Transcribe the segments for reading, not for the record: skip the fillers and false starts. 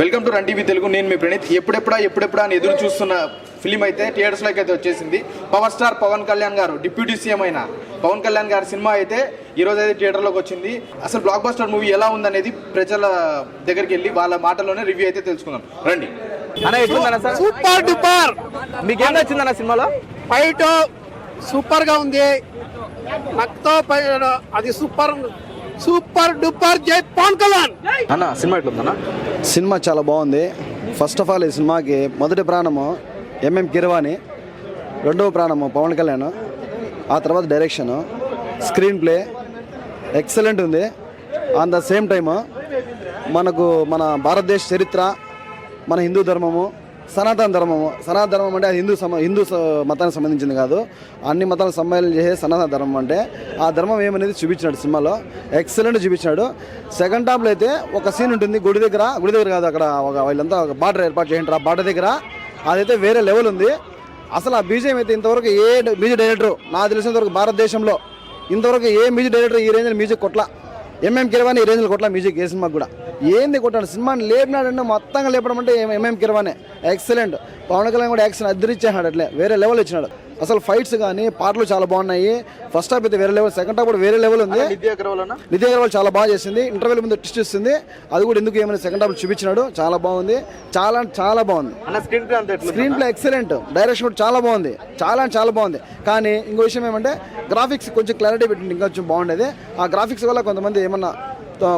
Welcome to run TV Telugu. నేను మీ ప్రణీత్. ఎప్పుడెప్పుడా అని ఎదురు చూస్తున్న ఫిలిం అయితే థియేటర్స్లోకి అయితే వచ్చేసింది. పవర్ స్టార్ పవన్ కళ్యాణ్ గారు, డిప్యూటీ సీఎం అయిన పవన్ కళ్యాణ్ గారి సినిమా అయితే ఈరోజు అయితే థియేటర్లోకి వచ్చింది. అసలు బ్లాక్ బస్టర్ మూవీ ఎలా ఉందనేది ప్రజల దగ్గరికి వెళ్ళి వాళ్ళ మాటల్లోనే రివ్యూ అయితే తెలుసుకుందాం రండి. అన్న ఎట్లుందన్న సార్? Super duper. మీకు ఏం నచ్చిందన్న సినిమాలో? ఫైట్ సూపర్ గా ఉంది. నక్తో అది సూపర్ సూపర్ డూపర్. జై పవన్ కళ్యాణ్. అన్న సినిమా ఎట్లుందన్న? సినిమా చాలా బాగుంది. ఫస్ట్ ఆఫ్ ఆల్ ఈ సినిమాకి మొదటి ప్రాణము ఎంఎం కీరవాణి, రెండవ ప్రాణము పవన్ కళ్యాణ్, ఆ తర్వాత డైరెక్షను, స్క్రీన్ ప్లే ఎక్సలెంట్ ఉంది. ఆన్ ద సేమ్ టైము మన భారతదేశ చరిత్ర, మన హిందూ ధర్మము, సనాతన ధర్మం అంటే అది హిందూ మతానికి సంబంధించింది కాదు, అన్ని మతాలకు సమ్మేళనం చేసే సనాతన ధర్మం. అంటే ఆ ధర్మం ఏమనేది చూపించినాడు సినిమాలో, ఎక్సలెంట్ చూపించినాడు. సెకండ్ హాఫ్లో అయితే ఒక సీన్ ఉంటుంది గుడి దగ్గర కాదు, అక్కడ వీళ్ళంతా ఒక బార్డర్ ఏర్పాటు చేయంటారు. ఆ బార్డర్ దగ్గర అదైతే వేరే లెవెల్ ఉంది. అసలు ఆ బీజేం అయితే ఇంతవరకు ఏ మ్యూజిక్ డైరెక్టర్ నాకు తెలిసినంతవరకు భారతదేశంలో ఇంతవరకు ఏ మ్యూజిక్ డైరెక్టర్ ఈ రేంజ్ మ్యూజిక్ కొట్ల. ఎంఎం కీరవాణి ఈ రేంజ్లో కొట్ల మ్యూజిక్ ఏ సినిమాకి కూడా. ఏంది కొట్టాడు సినిమాని లేపినాడంటే మొత్తంగా లేపడం అంటే ఎంఎం కీరవాణి ఎక్సలెంట్. పవన్ కళ్యాణ్ కూడా యాక్షన్ అద్దరిచ్చేసాడు, అట్లే వేరే లెవెల్ ఇచ్చినాడు. అసలు ఫైట్స్ కానీ పాటలు చాలా బాగున్నాయి. ఫస్ట్ హాఫ్ అయితే వేరే లెవెల్, సెకండ్ హాఫ్ కూడా వేరే లెవెల్ ఉంది. నిధి అగర్వాల్ చాలా బాగా చేసింది. ఇంటర్వెల్ ముందు ట్విస్ట్ ఇస్తుంది, అది కూడా ఎందుకు ఏమైనా సెకండ్ హాఫ్ చూపించినాడు. చాలా బాగుంది, చాలా బాగుంది. స్క్రీన్ ప్లే ఎక్సలెంట్, డైరెక్షన్ కూడా చాలా బాగుంది, చాలా బాగుంది. కానీ ఇంకో విషయం ఏమంటే గ్రాఫిక్స్ కొంచెం క్లారిటీ పెట్టింది, ఇంకా కొంచెం బాగుండేది. ఆ గ్రాఫిక్స్ వల్ల కొంతమంది ఏమన్నా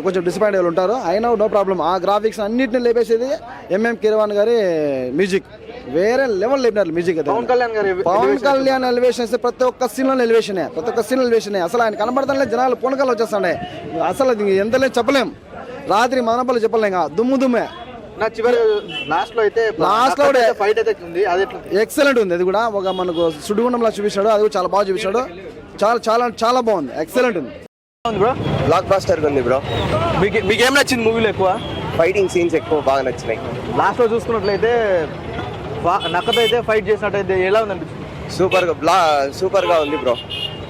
కొంచెం డిసప్పాయింట్ అయ్యి ఉంటారు. అయినా నో ప్రాబ్లం. ఆ గ్రాఫిక్స్ అన్నింటిని లేపేసేది ఎంఎం కీరవాణి గారి మ్యూజిక్. వేరే లెవెల్ లేపినారు మ్యూజిక్ అయితే. పవన్ కళ్యాణ్ ఎలివేషన్ అయితే ప్రతి ఒక్క సీన్లో ఎలివేషనే. అసలు ఆయన కనబడతానే జనాలు పూనకాలు వచ్చేస్తాడే. అసలు ఎంతలే చెప్పలేం, రాత్రి మనపల్లి చెప్పలేం. దుమ్మే లాస్ట్ లో ఎక్సలెంట్ ఉంది. అది కూడా ఒక మనకు సుడిగుండంలా చూపించాడు, అది కూడా చాలా బాగా చూపించాడు. చాలా బాగుంది, ఎక్సలెంట్ ఉంది. బ్లాక్ బస్టర్ ఉంది బ్రో. మీకు ఏం నచ్చింది మూవీలో? ఎక్కువ ఫైటింగ్ సీన్స్ ఎక్కువ బాగా నచ్చినాయి. లాస్ట్ లో చూసుకున్నట్లయితే నక్కతో అయితే ఫైట్ చేసినట్టయితే ఎలా ఉంది అనిపించింది? సూపర్ గా ఉంది బ్రో.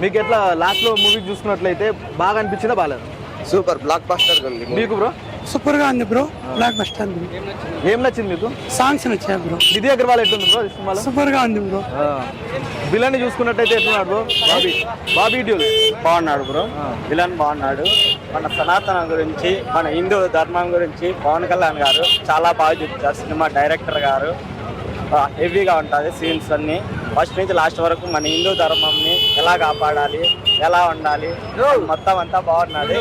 మీకు ఎట్లా లాస్ట్ లో మూవీ చూసుకున్నట్లయితే బాగా అనిపించిందా బాగాలేదు? సూపర్ బ్లాక్ బస్టర్ ఉంది. మీకు బ్రో? సూపర్ గా ఉంది బ్రో. Block buster. ఏం నచ్చింది మీకు? సాంగ్స్ నచ్చాయి బ్రో. నిధి అగర్వాల్ ఎట్లుంది బ్రో సినిమాలో? సూపర్ గా ఉంది బ్రో. విలన్ చూసుకున్నట్టయితే ఎట్లున్నాడు బ్రో? బాబీ డియోల్ బాగున్నాడు బ్రో. విలన్ బాగున్నాడు. మన సనాతనం గురించి, మన హిందూ ధర్మం గురించి పవన్ కళ్యాణ్ గారు చాలా బాగా చూపించారు. సినిమా డైరెక్టర్ గారు హెవీగా ఉంటుంది సీన్స్ అన్ని. ఫస్ట్ నుంచి లాస్ట్ వరకు మన హిందూ ధర్మంని ఎలా కాపాడాలి, ఎలా ఉండాలి, మొత్తం అంతా బాగున్నది.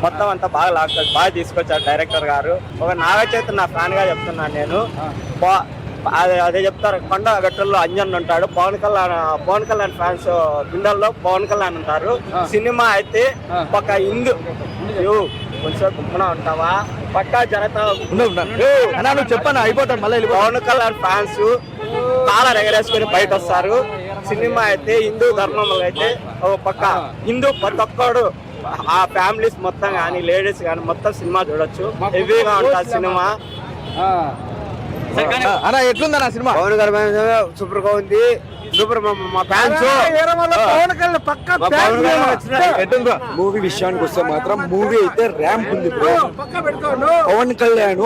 మొత్తం అంతా బాగా తీసుకొచ్చారు డైరెక్టర్ గారు. ఒక నాగచైతన్య నా ఫ్యాన్ గా చెప్తున్నాను నేను. అదే చెప్తారు, కొండ గట్టుల్లో అంజన్ ఉంటాడు. పవన్ కళ్యాణ్ ఫ్యాన్స్ గుండెల్లో పవన్ కళ్యాణ్ ఉంటారు. సినిమా అయితే ఒక హిందూ కొంచెం గుమ్మన ఉంటావా పక్కా జనతా చెప్పాను అయిపోతాడు. మళ్ళీ పవన్ కళ్యాణ్ ఫ్యాన్స్ చాలా ఎగరేసుకొని బయట వస్తారు. సినిమా అయితే హిందూ ధర్మంలో అయితే ఒక పక్క హిందూ ప్రతి ఒక్కడు, ఆ ఫ్యామిలీస్ మొత్తం కానీ లేడీస్ కానీ మొత్తం సినిమా చూడొచ్చు. హెవీగా ఉంటుంది సినిమా. అన్న ఎట్లుందన్న సినిమా? పవన్ కళ్యాణ్ సూపర్ గా ఉంది. సూపర్ మా ఫ్యాన్స్. మూవీ విషయానికి వస్తే మాత్రం మూవీ అయితే ర్యాంప్ ఉంది బ్రో. పవన్ కళ్యాణ్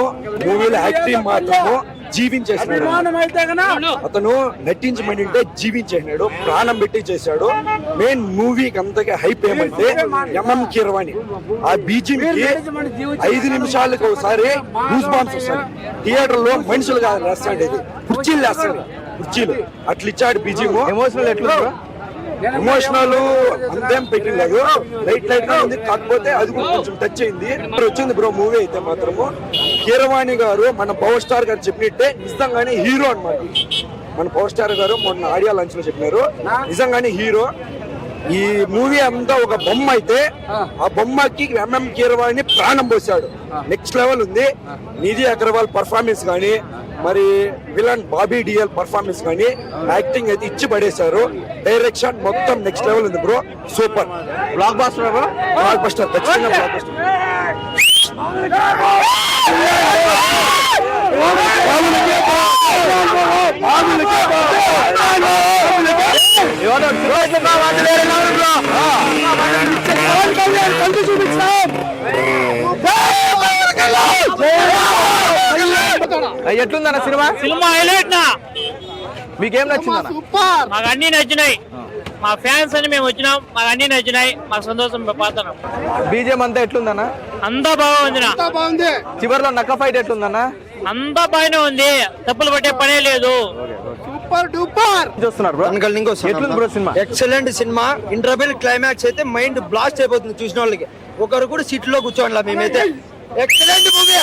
మూవీలో యాక్టింగ్ మాత్రము జీవించేసినాడు. అతను నటించమంటే జీవించేసినాడు, ప్రాణం పెట్టి చేశాడు. మెయిన్ మూవీకి అంతగా హైప్ ఏమంటే ఎంఎం కీరవాణి ఆ బీజింగ్ కి 5 నిమిషాలకు ఒకసారి గూస్ బాంబ్స్ వస్తాయి. థియేటర్ లో మనుషులు కాదు లేస్తాడు, కుర్చీలు లేస్తాడు, కుర్చీలు అట్లా ఇచ్చాడు బీజింగ్. ఎమోషనల్ ఎట్లా? ఎమోషనల్ అంతేం పెట్టింది, లైట్ గా ఉంది. కాకపోతే అది కూడా కొంచెం టచ్ అయింది. వచ్చింది బ్రో మూవీ అయితే మాత్రము. కీరవాణి గారు మన పవర్ స్టార్ గారు చెప్పినట్టే నిజంగానే హీరో అన్నమాట. మన పవర్ స్టార్ గారు మొన్న ఆడియో లాంచ్ లో చెప్పినారు, నిజంగానే హీరో. ఈ మూవీ అంతా ఒక బొమ్మ అయితే ఆ బొమ్మకి ఎంఎం కీరవాణి ప్రాణం పోసాడు. నెక్స్ట్ లెవెల్ ఉంది. నిధి అగర్వాల్ పర్ఫార్మెన్స్ కానీ, మరి విలన్ బాబీ డియోల్ పర్ఫార్మెన్స్ కానీ, యాక్టింగ్ అయితే ఇచ్చి పడేశారు. డైరెక్షన్ మొత్తం నెక్స్ట్ లెవెల్ ఉంది bro. Super block buster. Block buster, ఖచ్చితంగా బ్లాక్ బస్టర్. చూపించాం ఎట్లుందన్న సినిమా? సినిమా హైలైట్ నా మీకేం నచ్చిందన్న? సూపర్. మాకు అన్ని నచ్చినాయి. మా ఫ్యాన్స్ అని మేము వచ్చినాం, మాకు అన్ని నచ్చినాయి, మాకు సంతోషం పోతున్నాం. బీజేఎం అంతా ఎట్లుందన్న? అంతా బాగుంది నా. అంతా బాగుంది. చివరిలో నక్క ఫైట్ ఎట్లుందన్న? అంతా బాగానే ఉంది, తప్పులు పట్టే పనే లేదు. Super duper. చూస్తున్నారు బ్రో, ఎట్లుంది bro cinema? Excellent cinema. Interval climax అయితే మైండ్ బ్లాస్ట్ అయిపోతుంది చూసిన వాళ్ళకి. ఒకరు కూడా సీట్ లో కూర్చోండి మేమైతే. Excellent movie.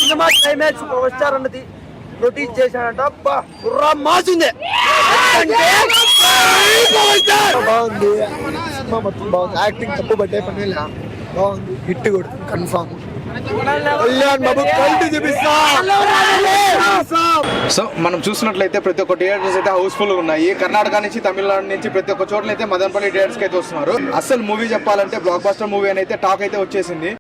Cinema climax power star అన్నది ప్రొడ్యూస్ చేశాడంట. మాసిందే బాగుంది. సినిమా మొత్తం బాగుంది. యాక్టింగ్ తప్పు పట్టే పని బాగుంది. హిట్ కూడా కన్ఫామ్. కళ్యాణ్ బాబు కల్టీ చూపిస్తా. సో మనం చూసినట్లయితే ప్రతి ఒక్క థియేటర్స్ అయితే హౌస్ఫుల్ ఉన్నాయి. కర్ణాటక నుంచి, తమిళనాడు నుంచి ప్రతి ఒక్క చోట్ల అయితే మదనపల్లి థియేటర్స్ కి అయితే వస్తున్నారు. అసలు మూవీ చెప్పాలంటే బ్లాక్ బస్టర్ మూవీ అని అయితే టాక్ అయితే వచ్చేసింది.